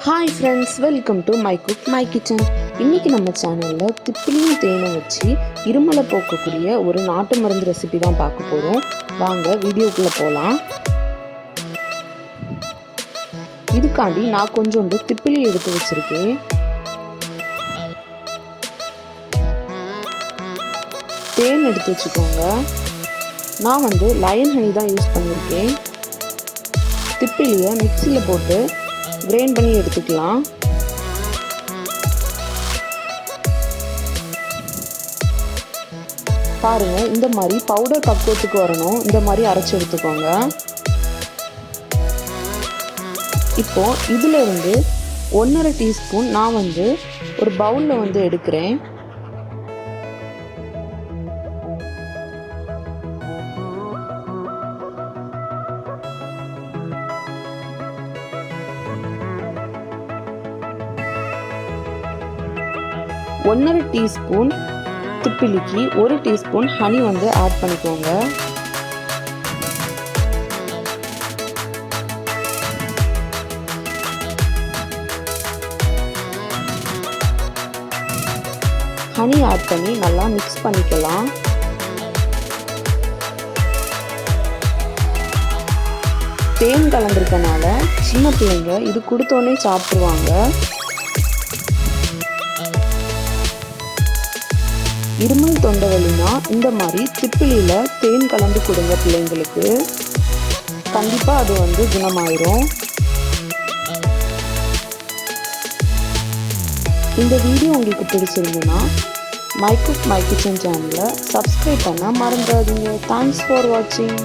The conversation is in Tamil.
Hi friends, welcome to my cook my kitchen. இன்னைக்கு நம்ம சேனல்ல திப்பிலியும் தேனை வச்சு இருமலை போக்கக்கூடிய ஒரு நாட்டு மருந்து ரெசிபி தான் பார்க்க போறோம். வாங்க வீடியோக்குள்ள போலாம். இதுக்காண்டி நான் கொஞ்சோண்டு திப்பிலி எடுத்து வச்சிருக்கேன். தேன் எடுத்து வச்சுக்கோங்க. நான் லயன் ஹனி தான் யூஸ் பண்ணியிருக்கேன். திப்பிலியை மிக்சியில் போட்டு கிரைண்ட் பண்ணி எடுத்துக்கலாம். பாருங்க, இந்த மாதிரி பவுடர் பக்குவத்துக்கு வரணும். இந்த மாதிரி அரைச்சு எடுத்துக்கோங்க. இப்போ இதுல இருந்து 1.5 டீஸ்பூன் நான் ஒரு பவுல்ல எடுக்கிறேன். ஒன்றரை டீஸ்பூன் திப்பிலிக்கு 1 டீஸ்பூன் ஹனி ஆட் பண்ணிக்கோங்க. ஹனி ஆட் பண்ணி நல்லா மிக்ஸ் பண்ணிக்கலாம். தேன் கலந்துருக்கனால சின்ன பிள்ளைங்க இது கொடுத்தோன்னே சாப்பிடுவாங்க. இருமல் தொண்டை வலினா இந்த மாதிரி திப்பிலியில தேன் கலந்து கொடுங்க பிள்ளைங்களுக்கு. கண்டிப்பா அது குணமாயிரும். இந்த வீடியோ உங்களுக்கு பிடிச்சிருந்ததுன்னா மை குக் மை கிச்சன் சேனலை சப்ஸ்கிரைப் பண்ண மறந்துடாதீங்க. தேங்க்ஸ் ஃபார் வாட்சிங்.